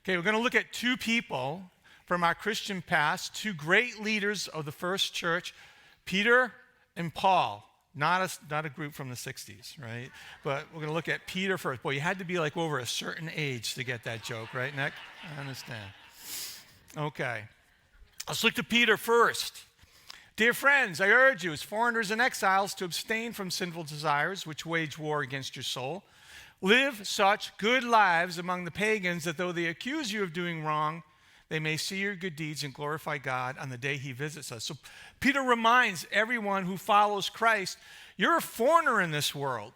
Okay, we're going to look at two people from our Christian past, two great leaders of the first church, Peter and Paul. Not a group from the 60s, right? But we're going to look at Peter first. Boy, you had to be like over a certain age to get that joke, right, Nick? I understand. Okay. Let's look to Peter first. Dear friends, I urge you as foreigners and exiles to abstain from sinful desires which wage war against your soul. Live such good lives among the pagans that though they accuse you of doing wrong, they may see your good deeds and glorify God on the day he visits us. So Peter reminds everyone who follows Christ, you're a foreigner in this world.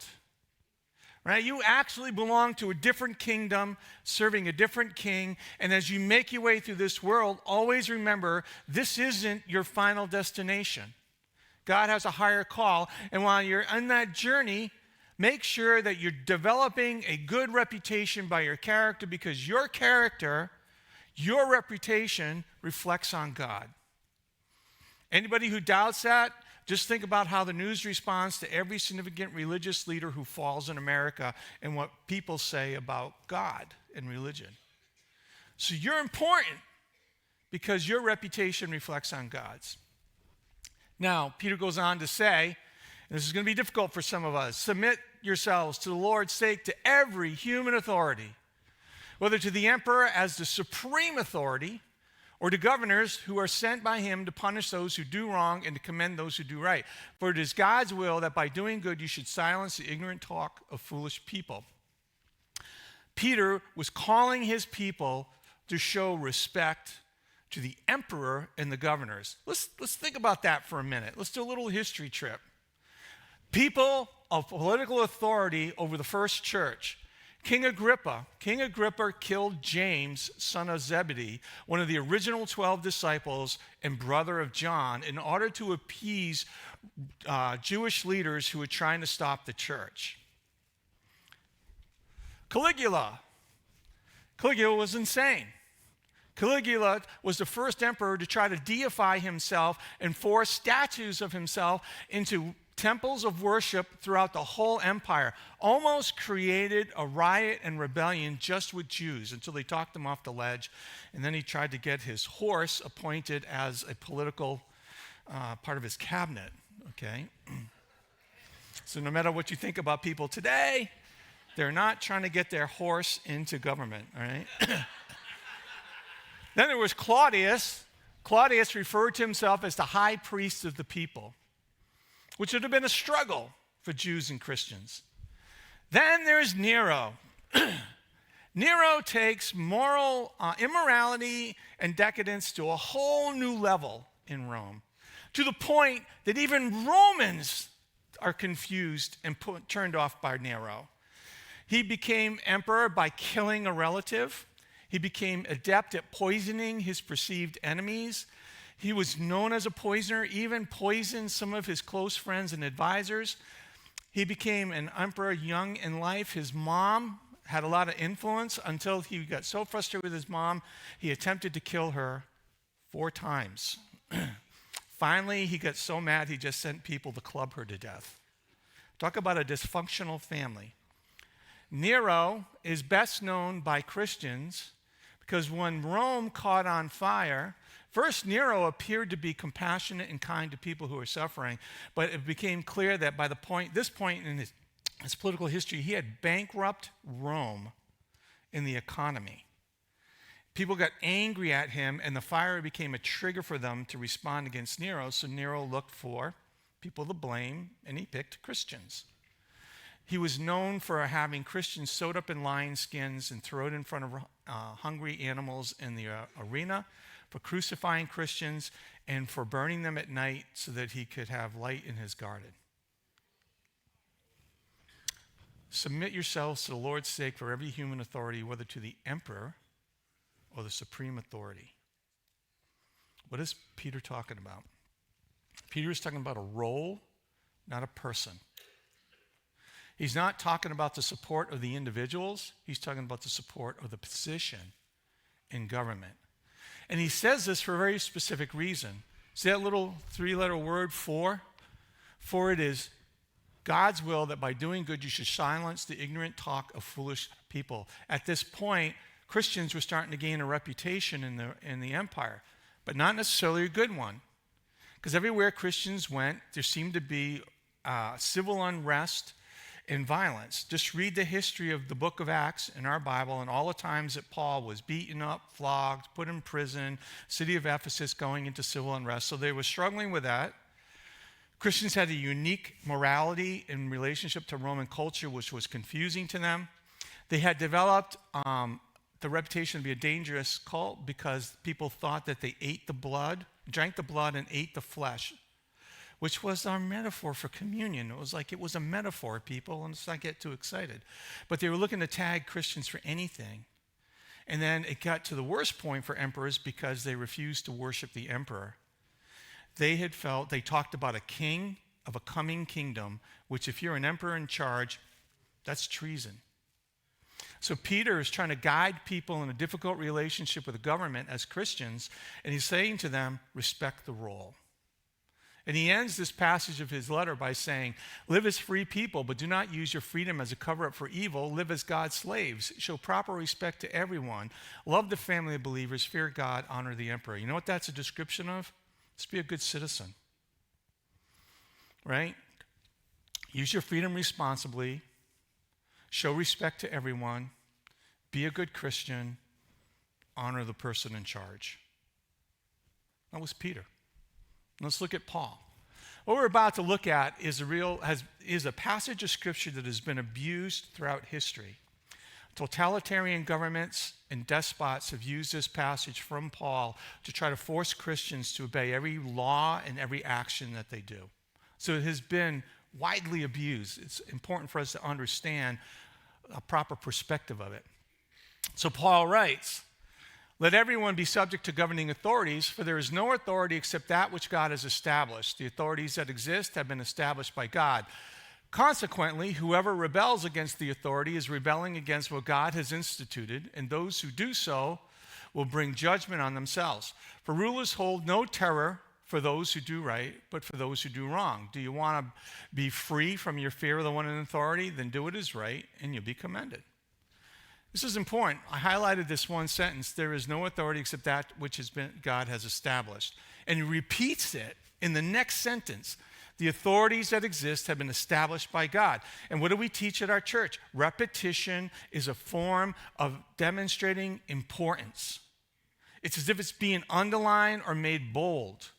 Right? You actually belong to a different kingdom, serving a different king. And as you make your way through this world, always remember, this isn't your final destination. God has a higher call. And while you're on that journey, make sure that you're developing a good reputation by your character, because your character, your reputation reflects on God. Anybody who doubts that, just think about how the news responds to every significant religious leader who falls in America and what people say about God and religion. So you're important because your reputation reflects on God's. Now, Peter goes on to say, and this is going to be difficult for some of us, submit yourselves to the Lord's sake to every human authority, whether to the emperor as the supreme authority or to governors who are sent by him to punish those who do wrong and to commend those who do right. For it is God's will that by doing good you should silence the ignorant talk of foolish people. Peter was calling his people to show respect to the emperor and the governors. Let's think about that for a minute. Let's do a little history trip. People of political authority over the first church. King Agrippa killed James, son of Zebedee, one of the original 12 disciples and brother of John, in order to appease Jewish leaders who were trying to stop the church. Caligula was insane. Caligula was the first emperor to try to deify himself and force statues of himself into temples of worship throughout the whole empire. Almost created a riot and rebellion just with Jews until they talked him off the ledge. And then he tried to get his horse appointed as a political part of his cabinet. Okay? So no matter what you think about people today, they're not trying to get their horse into government. All right? Then there was Claudius. Claudius referred to himself as the high priest of the people, which would have been a struggle for Jews and Christians. Then there's Nero. Nero takes moral immorality and decadence to a whole new level in Rome, to the point that even Romans are confused and turned off by Nero. He became emperor by killing a relative. He became adept at poisoning his perceived enemies. He was known as a poisoner, even poisoned some of his close friends and advisors. He became an emperor young in life. His mom had a lot of influence until he got so frustrated with his mom, he attempted to kill her 4 times. Finally, he got so mad, he just sent people to club her to death. Talk about a dysfunctional family. Nero is best known by Christians because when Rome caught on fire, first, Nero appeared to be compassionate and kind to people who were suffering, but it became clear that by this point in his political history, he had bankrupted Rome in the economy. People got angry at him, and the fire became a trigger for them to respond against Nero, so Nero looked for people to blame, and he picked Christians. He was known for having Christians sewed up in lion skins and thrown in front of hungry animals in the arena, for crucifying Christians, and for burning them at night so that he could have light in his garden. Submit yourselves to the Lord's sake for every human authority, whether to the emperor or the supreme authority. What is Peter talking about? Peter is talking about a role, not a person. He's not talking about the support of the individuals. He's talking about the support of the position in government. And he says this for a very specific reason. See that little 3-letter word, for? For it is God's will that by doing good you should silence the ignorant talk of foolish people. At this point, Christians were starting to gain a reputation in the empire, but not necessarily a good one. Because everywhere Christians went, there seemed to be civil unrest and violence. Just read the history of the book of Acts in our Bible and all the times that Paul was beaten up, flogged, put in prison, city of Ephesus going into civil unrest. So they were struggling with that. Christians had a unique morality in relationship to Roman culture, which was confusing to them. They had developed the reputation to be a dangerous cult because people thought that they ate the blood, drank the blood, and ate the flesh, which was our metaphor for communion. It was a metaphor, people, and let's not get too excited. But they were looking to tag Christians for anything. And then it got to the worst point for emperors because they refused to worship the emperor. They talked about a king of a coming kingdom, which if you're an emperor in charge, that's treason. So Peter is trying to guide people in a difficult relationship with the government as Christians, and he's saying to them, respect the role. And he ends this passage of his letter by saying, live as free people, but do not use your freedom as a cover-up for evil. Live as God's slaves. Show proper respect to everyone. Love the family of believers. Fear God. Honor the emperor. You know what that's a description of? Just be a good citizen. Right? Use your freedom responsibly. Show respect to everyone. Be a good Christian. Honor the person in charge. That was Peter. Let's look at Paul. What we're about to look at is a passage of Scripture that has been abused throughout history. Totalitarian governments and despots have used this passage from Paul to try to force Christians to obey every law and every action that they do. So it has been widely abused. It's important for us to understand a proper perspective of it. So Paul writes, let everyone be subject to governing authorities, for there is no authority except that which God has established. The authorities that exist have been established by God. Consequently, whoever rebels against the authority is rebelling against what God has instituted, and those who do so will bring judgment on themselves. For rulers hold no terror for those who do right, but for those who do wrong. Do you want to be free from your fear of the one in authority? Then do what is right, and you'll be commended. This is important. I highlighted this one sentence, there is no authority except that which God has established. And he repeats it in the next sentence. The authorities that exist have been established by God. And what do we teach at our church? Repetition is a form of demonstrating importance. It's as if it's being underlined or made bold.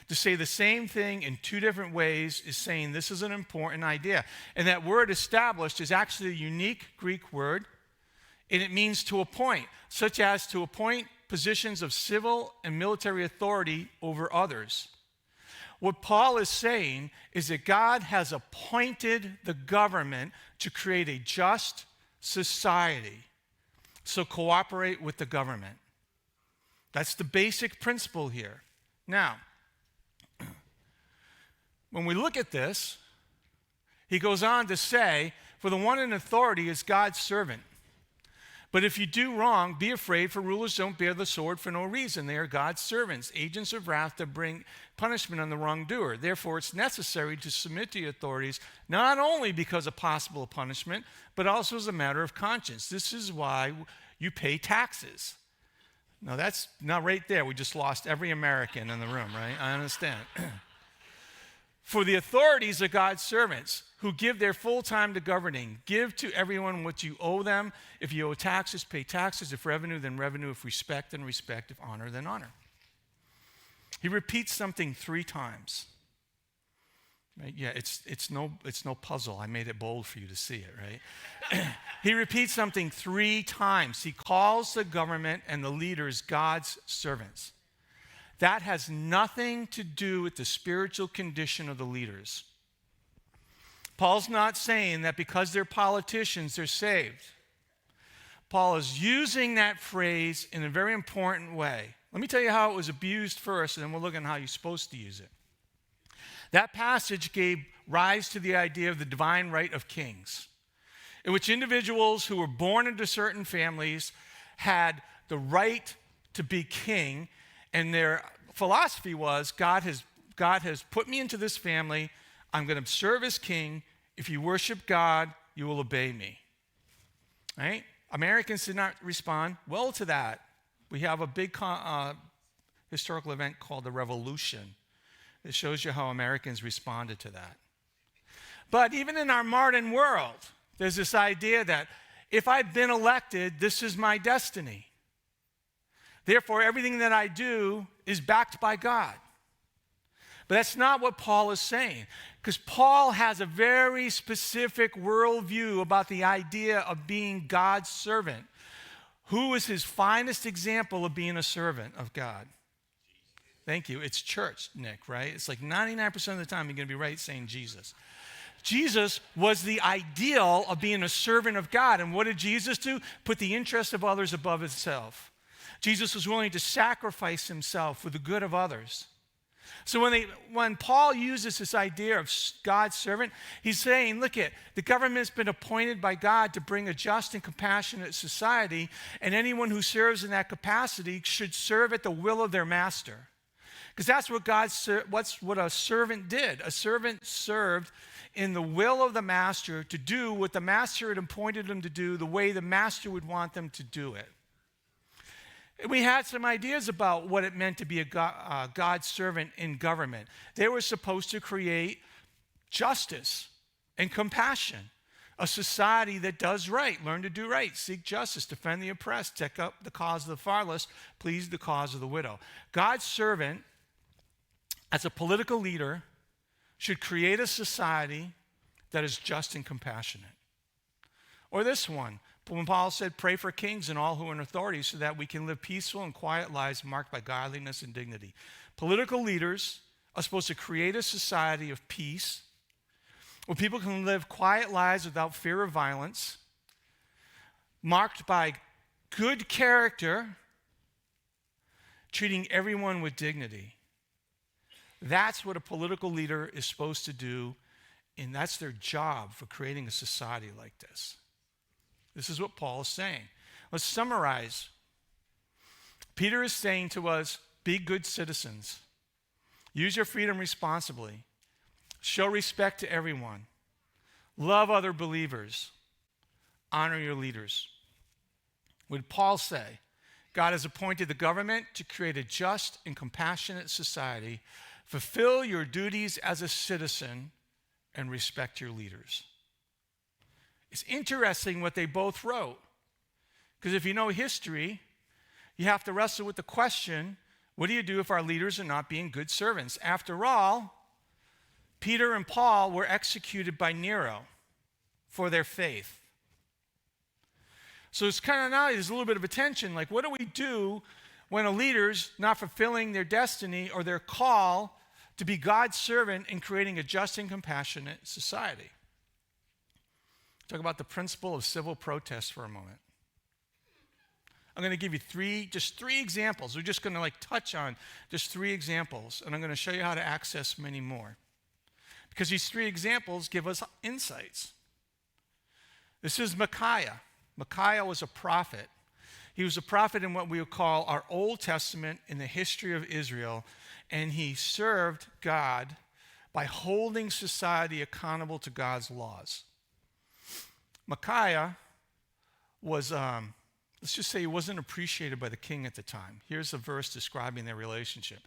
To say the same thing in two different ways is saying this is an important idea. And that word established is actually a unique Greek word. And it means to appoint, such as to appoint positions of civil and military authority over others. What Paul is saying is that God has appointed the government to create a just society. So cooperate with the government. That's the basic principle here. Now, when we look at this, he goes on to say, for the one in authority is God's servant. But if you do wrong, be afraid, for rulers don't bear the sword for no reason. They are God's servants, agents of wrath to bring punishment on the wrongdoer. Therefore, it's necessary to submit to the authorities, not only because of possible punishment, but also as a matter of conscience. This is why you pay taxes. Now, that's not right there. We just lost every American in the room, right? I understand. For the authorities are God's servants who give their full time to governing. Give to everyone what you owe them. If you owe taxes, pay taxes. If revenue, then revenue. If respect, then respect. If honor, then honor. He repeats something 3 times. Right? Yeah, it's no puzzle. I made it bold for you to see it, right? He repeats something 3 times. He calls the government and the leaders God's servants. That has nothing to do with the spiritual condition of the leaders. Paul's not saying that because they're politicians, they're saved. Paul is using that phrase in a very important way. Let me tell you how it was abused first, and then we'll look at how you're supposed to use it. That passage gave rise to the idea of the divine right of kings, in which individuals who were born into certain families had the right to be king, and their philosophy was, God has put me into this family. I'm going to serve as king. If you worship God, you will obey me. Right? Americans did not respond well to that. We have a big historical event called the Revolution. It shows you how Americans responded to that. But even in our modern world, there's this idea that if I've been elected, this is my destiny. Therefore, everything that I do is backed by God. But that's not what Paul is saying, because Paul has a very specific worldview about the idea of being God's servant. Who is his finest example of being a servant of God? Thank you. It's church, Nick, right? It's like 99% of the time you're going to be right saying Jesus. Jesus was the ideal of being a servant of God. And what did Jesus do? Put the interest of others above himself. Jesus was willing to sacrifice himself for the good of others. So when Paul uses this idea of God's servant, he's saying, look at, the government's been appointed by God to bring a just and compassionate society, and anyone who serves in that capacity should serve at the will of their master. Because that's what a servant did. A servant served in the will of the master to do what the master had appointed them to do the way the master would want them to do it. We had some ideas about what it meant to be a God's servant in government. They were supposed to create justice and compassion, a society that does right, learn to do right, seek justice, defend the oppressed, take up the cause of the fatherless, please the cause of the widow. God's servant, as a political leader, should create a society that is just and compassionate. Or this one, when Paul said, pray for kings and all who are in authority so that we can live peaceful and quiet lives marked by godliness and dignity. Political leaders are supposed to create a society of peace where people can live quiet lives without fear of violence, marked by good character, treating everyone with dignity. That's what a political leader is supposed to do, and that's their job for creating a society like this. This is what Paul is saying. Let's summarize. Peter is saying to us, be good citizens. Use your freedom responsibly. Show respect to everyone. Love other believers. Honor your leaders. What did Paul say? God has appointed the government to create a just and compassionate society. Fulfill your duties as a citizen and respect your leaders. It's interesting what they both wrote, because if you know history, you have to wrestle with the question, what do you do if our leaders are not being good servants? After all, Peter and Paul were executed by Nero for their faith. So it's kind of now, there's a little bit of a tension, like what do we do when a leader's not fulfilling their destiny or their call to be God's servant in creating a just and compassionate society? Talk about the principle of civil protest for a moment. I'm going to give you just three examples. We're just going to touch on just three examples, and I'm going to show you how to access many more. Because these three examples give us insights. This is Micaiah. Micaiah was a prophet. He was a prophet in what we would call our Old Testament in the history of Israel, and he served God by holding society accountable to God's laws. Micaiah was, let's just say he wasn't appreciated by the king at the time. Here's a verse describing their relationship.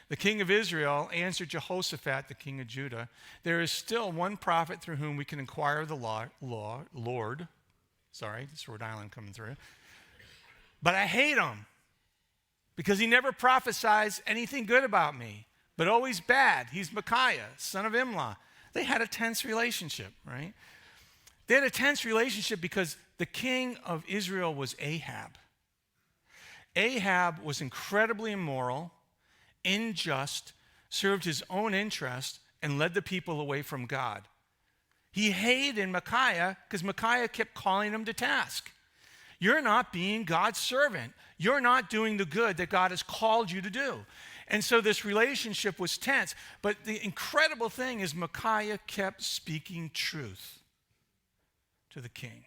The king of Israel answered Jehoshaphat, the king of Judah, there is still one prophet through whom we can inquire of the Lord. Sorry, it's Rhode Island coming through. But I hate him because he never prophesies anything good about me, but always bad. He's Micaiah, son of Imlah. They had a tense relationship, right? They had a tense relationship because the king of Israel was Ahab. Ahab was incredibly immoral, unjust, served his own interest, and led the people away from God. He hated Micaiah because Micaiah kept calling him to task. You're not being God's servant. You're not doing the good that God has called you to do. And so this relationship was tense. But the incredible thing is Micaiah kept speaking truth to the king.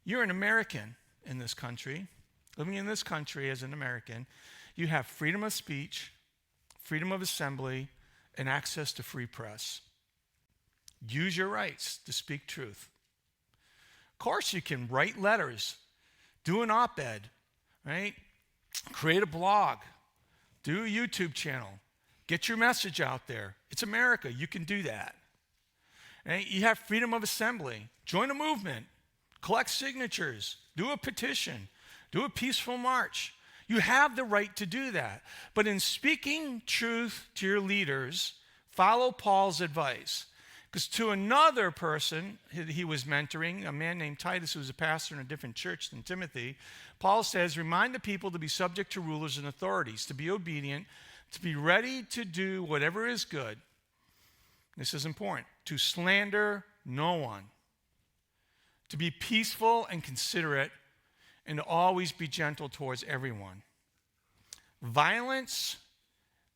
You're an American in this country. Living in this country as an American, you have freedom of speech, freedom of assembly, and access to free press. Use your rights to speak truth. course you can write letters, do an op-ed, right? Create a blog, do a YouTube channel, get your message out there. It's America. You can do that. Right? You have freedom of assembly. Join a movement. Collect signatures. Do a petition. Do a peaceful march. You have the right to do that. But in speaking truth to your leaders, follow Paul's advice. Because to another person he was mentoring, a man named Titus, who was a pastor in a different church than Timothy, Paul says, remind the people to be subject to rulers and authorities, to be obedient, to be ready to do whatever is good. This is important. To slander no one. To be peaceful and considerate, and to always be gentle towards everyone. Violence,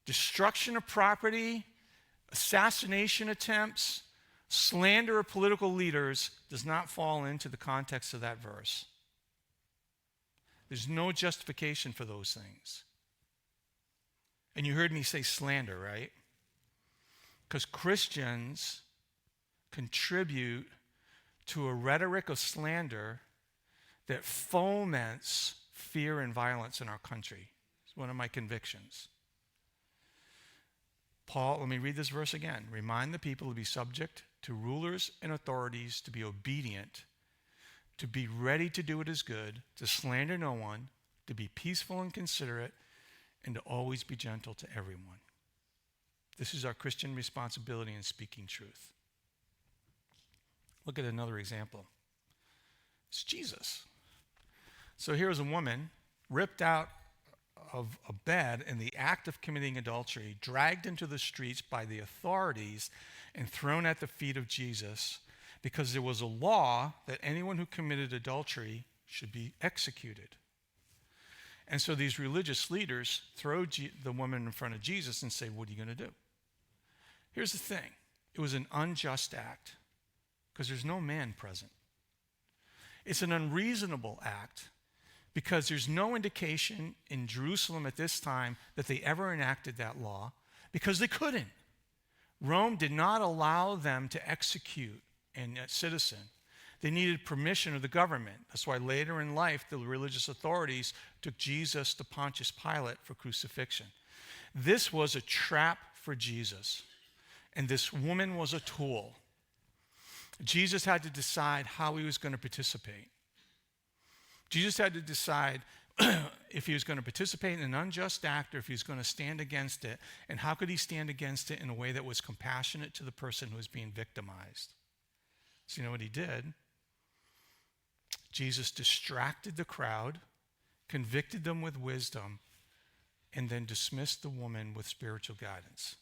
destruction of property, assassination attempts, slander of political leaders does not fall into the context of that verse. There's no justification for those things. And you heard me say slander, right? Because Christians contribute to a rhetoric of slander that foments fear and violence in our country. It's one of my convictions. Paul, let me read this verse again. Remind the people to be subject to rulers and authorities, to be obedient, to be ready to do what is good, to slander no one, to be peaceful and considerate, and to always be gentle to everyone. This is our Christian responsibility in speaking truth. Look at another example. It's Jesus. So here's a woman ripped out of a bed in the act of committing adultery, dragged into the streets by the authorities and thrown at the feet of Jesus because there was a law that anyone who committed adultery should be executed. And so these religious leaders throw the woman in front of Jesus and say, what are you going to do? Here's the thing. It was an unjust act because there's no man present. It's an unreasonable act because there's no indication in Jerusalem at this time that they ever enacted that law because they couldn't. Rome did not allow them to execute a citizen. They needed permission of the government. That's why later in life, the religious authorities took Jesus to Pontius Pilate for crucifixion. This was a trap for Jesus, and this woman was a tool. Jesus had to decide how he was going to participate. Jesus had to decide if he was going to participate in an unjust act or if he was going to stand against it, and how could he stand against it in a way that was compassionate to the person who was being victimized. So you know what he did? Jesus distracted the crowd, convicted them with wisdom, and then dismissed the woman with spiritual guidance.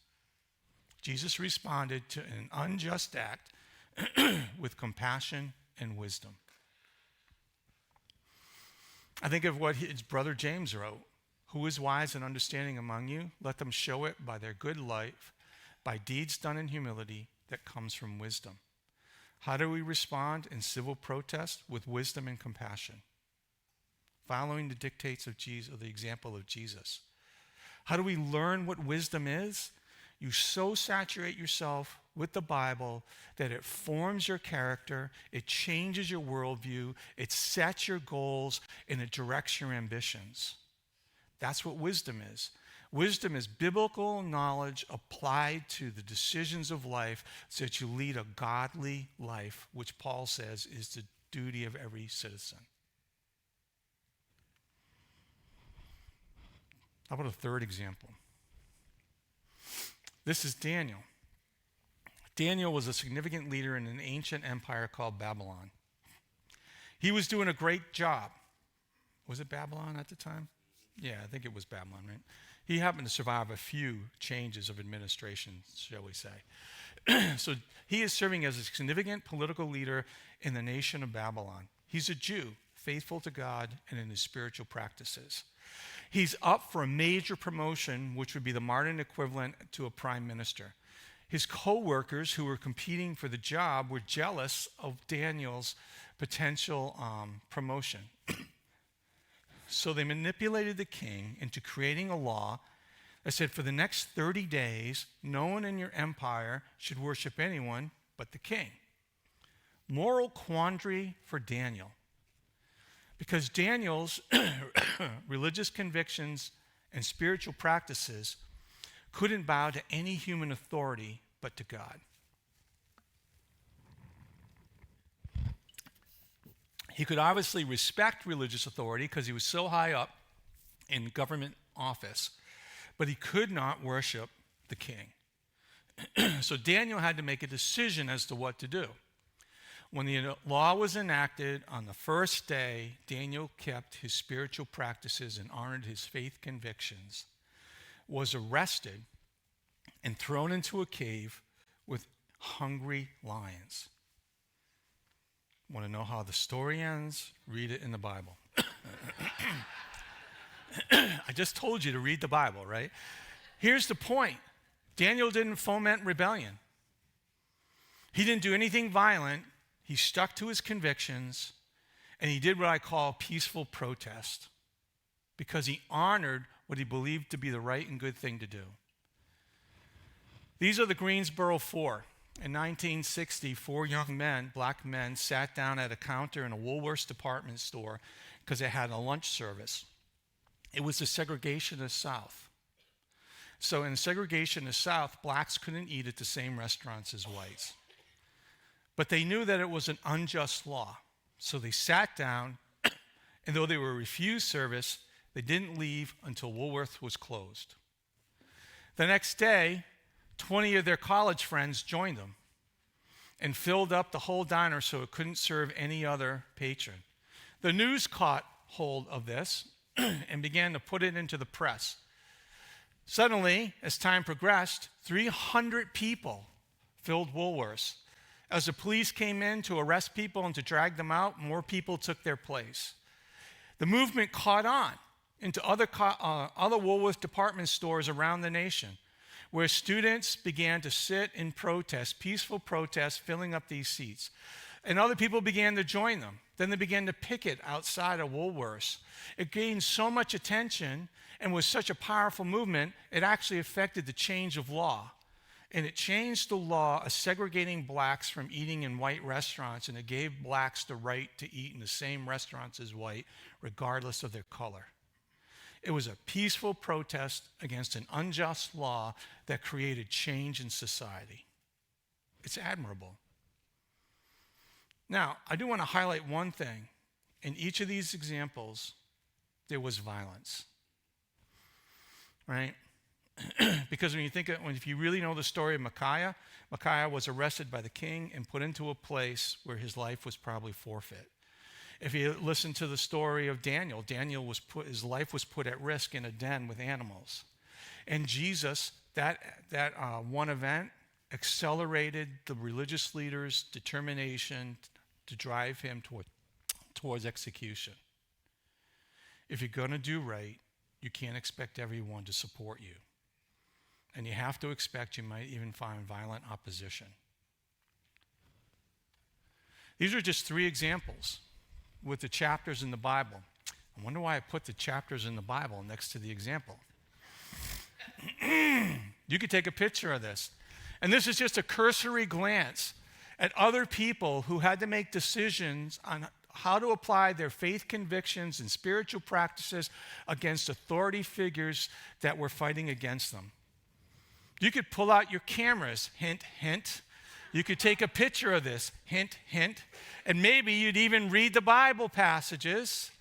Jesus responded to an unjust act with compassion and wisdom. I think of what his brother James wrote. Who is wise and understanding among you? Let them show it by their good life, by deeds done in humility that comes from wisdom. How do we respond in civil protest? With wisdom and compassion, following the dictates of Jesus, or the example of Jesus. How do we learn what wisdom is? You so saturate yourself with the Bible that it forms your character, it changes your worldview, it sets your goals, and it directs your ambitions. That's what wisdom is. Wisdom is biblical knowledge applied to the decisions of life so that you lead a godly life, which Paul says is the duty of every citizen. How about a third example? This is Daniel. Daniel was a significant leader in an ancient empire called Babylon. He was doing a great job. Was it Babylon at the time? Yeah, I think it was Babylon, right? He happened to survive a few changes of administration, shall we say. So he is serving as a significant political leader in the nation of Babylon. He's a Jew, faithful to God and in his spiritual practices. He's up for a major promotion, which would be the modern equivalent to a prime minister. His co-workers who were competing for the job were jealous of Daniel's potential promotion. So they manipulated the king into creating a law that said for the next 30 days, no one in your empire should worship anyone but the king. moral quandary for Daniel. Because Daniel's religious convictions and spiritual practices couldn't bow to any human authority but to God. He could obviously respect religious authority because he was so high up in government office, but he could not worship the king. So Daniel had to make a decision as to what to do. When the law was enacted on the first day, Daniel kept his spiritual practices and honored his faith convictions, was arrested and thrown into a cave with hungry lions. Want to know how the story ends? Read it in the Bible. I just told you to read the Bible, right? Here's the point. Daniel didn't foment rebellion. He didn't do anything violent. He stuck to his convictions, and he did what I call peaceful protest because he honored what he believed to be the right and good thing to do. These are the Greensboro Four. In 1960, 4 young men, black men, sat down at a counter in a Woolworths department store because they had a lunch service. It was the segregationist South. So in the segregationist South, blacks couldn't eat at the same restaurants as whites. But they knew that it was an unjust law. So they sat down, and though they were refused service, they didn't leave until Woolworth was closed. The next day, 20 of their college friends joined them and filled up the whole diner so it couldn't serve any other patron. The news caught hold of this and began to put it into the press. Suddenly, as time progressed, 300 people filled Woolworths. As the police came in to arrest people and to drag them out, more people took their place. The movement caught on into other Woolworth department stores around the nation, where students began to sit in protest, peaceful protest, filling up these seats. And other people began to join them. Then they began to picket outside of Woolworths. It gained so much attention and was such a powerful movement, it actually affected the change of law. And it changed the law of segregating blacks from eating in white restaurants, and it gave blacks the right to eat in the same restaurants as white, regardless of their color. It was a peaceful protest against an unjust law that created change in society. It's admirable. Now, I do want to highlight one thing. In each of these examples, there was violence, right? Because when you think if you really know the story of Micaiah, Micaiah was arrested by the king and put into a place where his life was probably forfeit. If you listen to the story of Daniel, his life was put at risk in a den with animals. And Jesus, that one event accelerated the religious leaders' determination to drive him towards execution. If you're going to do right, you can't expect everyone to support you. And you have to expect you might even find violent opposition. These are just 3 examples with the chapters in the Bible. I wonder why I put the chapters in the Bible next to the example. You could take a picture of this. And this is just a cursory glance at other people who had to make decisions on how to apply their faith convictions and spiritual practices against authority figures that were fighting against them. You could pull out your cameras, hint, hint. You could take a picture of this, hint, hint. And maybe you'd even read the Bible passages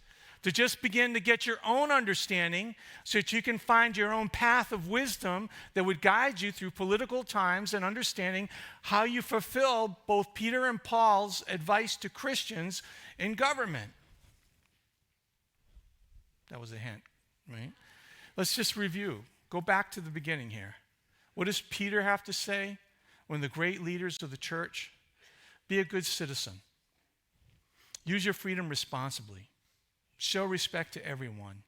to just begin to get your own understanding so that you can find your own path of wisdom that would guide you through political times and understanding how you fulfill both Peter and Paul's advice to Christians in government. That was a hint, right? Let's just review. Go back to the beginning here. What does Peter have to say when the great leaders of the church? Be a good citizen. Use your freedom responsibly. Show respect to everyone.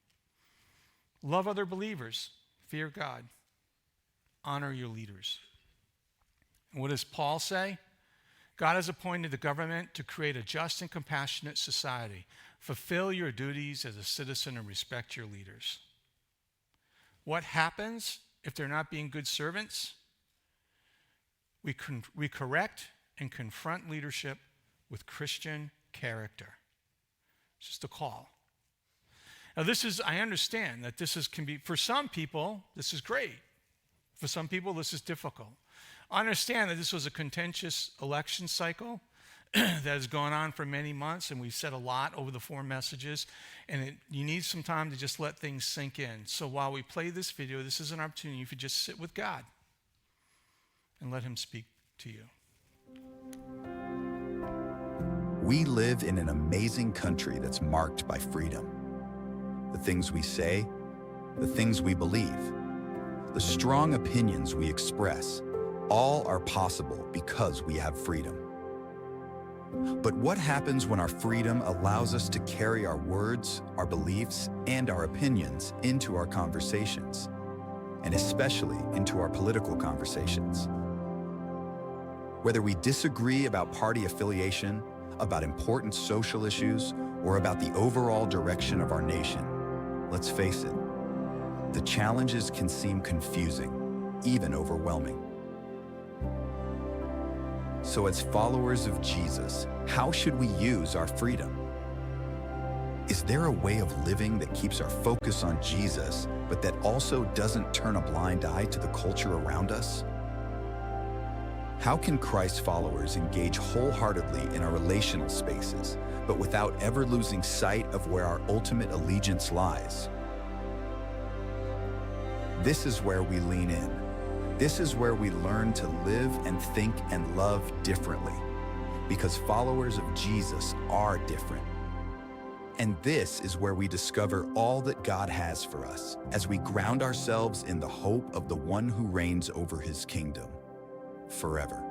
Love other believers. Fear God. Honor your leaders. And what does Paul say? God has appointed the government to create a just and compassionate society. Fulfill your duties as a citizen and respect your leaders. What happens if they're not being good servants? We correct and confront leadership with Christian character. It's just a call. Now I understand that can be, for some people, this is great. For some people, this is difficult. I understand that this was a contentious election cycle that has gone on for many months, and we've said a lot over the 4 messages, and you need some time to just let things sink in. So while we play this video, this is an opportunity for you to just sit with God and let him speak to you. We live in an amazing country that's marked by freedom. The things we say, the things we believe, the strong opinions we express, all are possible because we have freedom. But what happens when our freedom allows us to carry our words, our beliefs, and our opinions into our conversations, and especially into our political conversations? Whether we disagree about party affiliation, about important social issues, or about the overall direction of our nation, let's face it, the challenges can seem confusing, even overwhelming. So as followers of Jesus, how should we use our freedom? Is there a way of living that keeps our focus on Jesus, but that also doesn't turn a blind eye to the culture around us? How can Christ followers engage wholeheartedly in our relational spaces, but without ever losing sight of where our ultimate allegiance lies? This is where we lean in. This is where we learn to live and think and love differently, because followers of Jesus are different. And this is where we discover all that God has for us as we ground ourselves in the hope of the one who reigns over his kingdom forever.